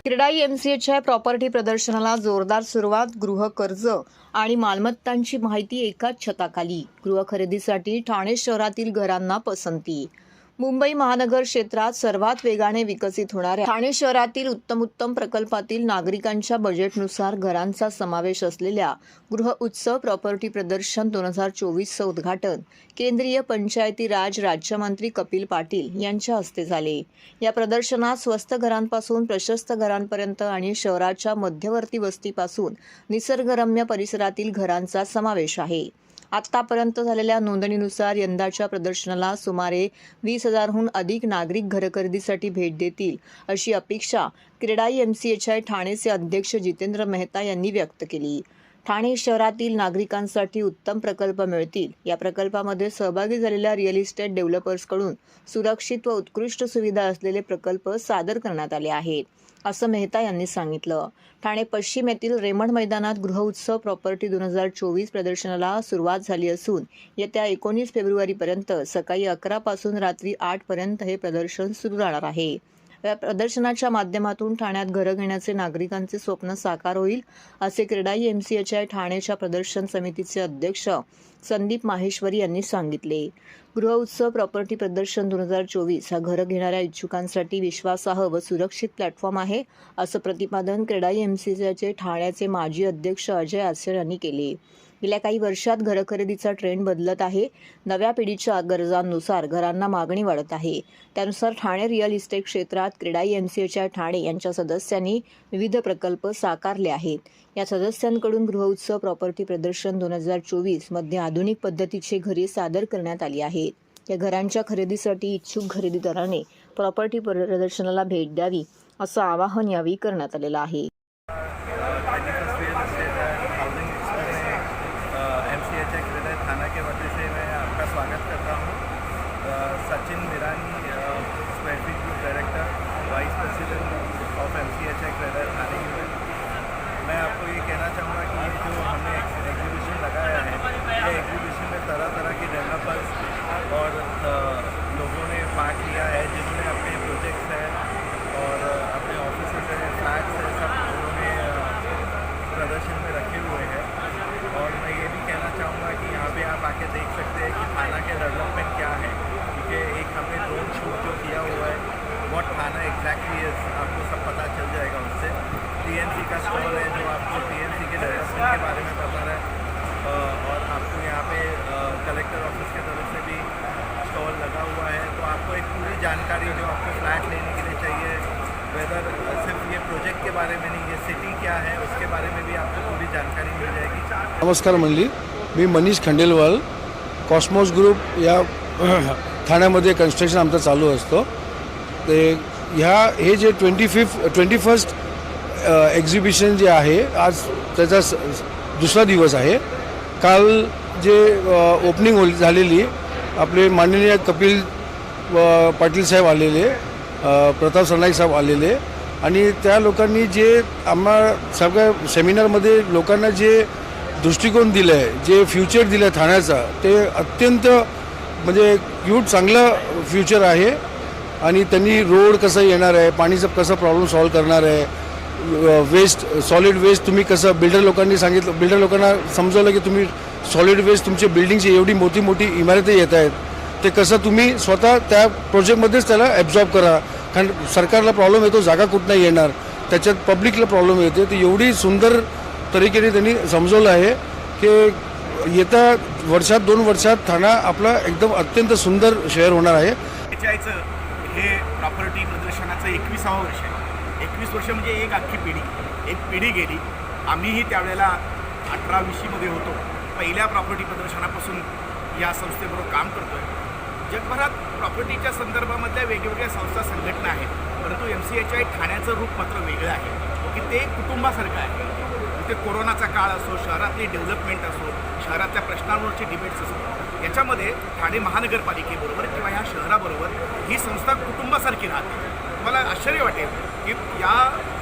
CREDAI एमसीएच्या property प्रदर्शनाला जोरदार सुरुवात. गृह कर्ज आणि मालमत्तांची माहिती एकाच छताखाली. गृह खरेदीसाठी ठाणे शहरातील घरांना पसंती. मुंबई महानगर क्षेत्रात सर्वात वेगाने विकसित होणाऱ्या ठाणे शहरातील उत्तम प्रकल्पातील नागरिकांच्या बजेटनुसार घरांचा समावेश असलेल्या गृह उत्सव प्रॉपर्टी प्रदर्शन 2024चं उद्घाटन केंद्रीय पंचायती राज राज्यमंत्री कपिल पाटील यांच्या हस्ते झाले. या प्रदर्शनात स्वस्त घरांपासून प्रशस्त घरांपर्यंत आणि शहराच्या मध्यवर्ती वस्तीपासून निसर्गरम्य परिसरातील घरांचा समावेश आहे. आतापर्यंत झालेल्या नोंदणीनुसार यंदाच्या प्रदर्शनाला सुमारे 20,000हून अधिक नागरिक घरखरेदीसाठी भेट देतील अशी अपेक्षा क्रेडाई एमसीएच्या ठाणेचे अध्यक्ष जितेंद्र मेहता यांनी व्यक्त केली. ठाणे शहरातील नागरिकांसाठी उत्तम प्रकल्प मिळतील. या प्रकल्पामध्ये सहभागी झालेल्या रिअल इस्टेट डेव्हलपर्सकडून सुरक्षित व उत्कृष्ट सुविधा असलेले प्रकल्प सादर करण्यात आले आहेत, असं मेहता यांनी सांगितलं. ठाणे पश्चिम येथील रेमंड मैदानात गृह उत्सव प्रॉपर्टी 2024 प्रदर्शनाला सुरुवात झाली असून येत्या 19 फेब्रुवारीपर्यंत सकाळी 11 पासून रात्री 8 पर्यंत हे प्रदर्शन सुरू राहणार आहे. या प्रदर्शनाच्या माध्यमातून ठाण्यात घरं घेण्याचे नागरिकांचे स्वप्न साकार होईल, असे क्रेडाई एमसीएच्या ठाणेच्या प्रदर्शन समितीचे अध्यक्ष संदीप माहेश्वरी यांनी सांगितले. गृह उत्सव प्रॉपर्टी प्रदर्शन 2024 हा घरं घेणाऱ्या इच्छुकांसाठी विश्वासार्ह व सुरक्षित प्लॅटफॉर्म आहे, असं प्रतिपादन क्रेडाई एमसीएचे ठाण्याचे माजी अध्यक्ष अजय आसर यांनी केले. गेल्या काही वर्षात घरखरेदीचा ट्रेंड बदलत आहे. नव्या पिढीच्या गरजांनुसार घरांना मागणी वाढत आहे. त्यानुसार ठाणे रिअल इस्टेट क्षेत्रात क्रेडाई एमसीएच्या ठाणे यांच्या सदस्यांनी विविध प्रकल्प साकारले आहेत. या सदस्यांकडून गृह उत्सव प्रॉपर्टी प्रदर्शन 2024 मध्ये आधुनिक पद्धतीची घरे सादर करण्यात आली आहेत. या घरांच्या खरेदीसाठी इच्छुक खरेदीदाराने प्रॉपर्टी प्रदर्शनाला भेट द्यावी, असं आवाहन यावेळी करण्यात आलेलं आहे. थाना के वजह से मैं आपका स्वागत करता हूँ. Sachin Mirani, specific group director, vice president of MCHI CREDAI Thane की में. मैं आपको ये कहना चाहूँगा कि ये जो हमने एग्जीबिशन लगाया है, ये एग्जीबिशन में तरह तरह के डेवलपर्स और लोगों ने भाग लिया है, जिन्होंने अपने प्रोजेक्ट्स हैं और अपने ऑफिस है, फ्लैट्स है, सब उन्होंने प्रदर्शन में रखे हुए हैं. और मैं ये भी कहना चाहूँगा कि यहाँ पे आप आके देख सकते हैं कि थाना के डेवलपमेंट क्या है, क्योंकि एक हमने ड्रोन शूट जो किया हुआ है, व्हाट थाना एग्जैक्टली है, आपको सब पता चल जाएगा उससे. टीएनसी का स्टॉल है जो आपको टीएनसी के डेवलपमेंट के बारे में बता रहा है. और आपको यहाँ पे कलेक्टर ऑफिस की तरफ से भी स्टॉल लगा हुआ है, तो आपको एक पूरी जानकारी जो आपको फ्लैट लेने के लिए चाहिए, वेदर सिर्फ ये प्रोजेक्ट के बारे में नहीं, ये सिटी क्या है उसके बारे में भी आपको पूरी जानकारी मिल जाएगी. नमस्कार मंडळी, मी मनीष खंडेलवाल. कॉस्मोस ग्रुप या ठाण्यामध्ये कन्स्ट्रक्शन आमचं चालू असतो. ते हे जे 21st एक्झिबिशन जे आहे, आज त्याचा दुसरा दिवस आहे. काल जे ओपनिंग झालेली, आपले माननीय कपिल पाटील साहेब आलेले, प्रताप सरनाईक साहेब आलेले, आणि त्या लोकांनी जे आम्हाला सगळ्या सेमिनारमध्ये लोकांना जे दृष्टिकोन दिलं आहे, जे फ्युचर दिलं आहे ठाण्याचा, ते अत्यंत म्हणजे क्यूट चांगलं फ्युचर आहे. आणि त्यांनी रोड कसं येणार आहे, पाणीचा कसा प्रॉब्लेम सॉल्व्ह करणार आहे, वेस्ट सॉलिड वेस्ट तुम्ही कसं, बिल्डर लोकांना समजवलं की तुम्ही सॉलिड वेस्ट तुमच्या बिल्डिंगची एवढी मोठी इमारती येत आहेत, ते कसं तुम्ही स्वतः त्या प्रोजेक्टमध्येच त्याला ॲब्झॉर्ब करा. कारण सरकारला प्रॉब्लेम येतो, जागा कुठं नाही येणार, त्याच्यात पब्लिकला प्रॉब्लेम येते. तर एवढी सुंदर तरीकेने त्यांनी समजवलं आहे की येत्या वर्षात 2 वर्षात ठाणा आपला एकदम अत्यंत सुंदर शहर होणार आहे. हे प्रॉपर्टी प्रदर्शनाचं 21वं वर्ष आहे. 21 वर्ष म्हणजे एक अख्खी पिढी गेली. आम्हीही त्यावेळेला 18-20मध्ये होतो. पहिल्या प्रॉपर्टी प्रदर्शनापासून या संस्थेबरोबर काम करतो आहे. जगभरात प्रॉपर्टीच्या संदर्भामधल्या वेगवेगळ्या संस्था संघटना आहेत, परंतु एमसीएचआय ठाण्याचं रूप मात्र वेगळं आहे की ते कुटुंबासारखं आहे. ते कोरोनाचा काळ असो, शहरातली डेव्हलपमेंट असो, शहरातल्या प्रश्नांवरचे डिबेट्स असो, याच्यामध्ये ठाणे महानगरपालिकेबरोबर किंवा ह्या शहराबरोबर ही संस्था कुटुंबासारखी राहते. तुम्हाला आश्चर्य वाटेल की या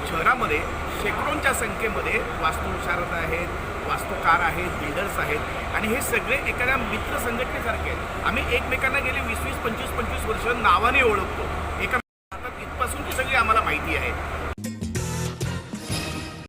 शहरामध्ये शेकडोंच्या संख्येमध्ये वास्तुविशारद आहेत, वास्तुकार आहेत, बिल्डर्स आहेत, आणि हे सगळे एखाद्या मित्र संघटनेसारखे आहेत. आम्ही एकमेकांना गेले 20-25 वर्ष नावाने ओळखतो. एका इथपासून ती सगळी आम्हाला माहिती आहे.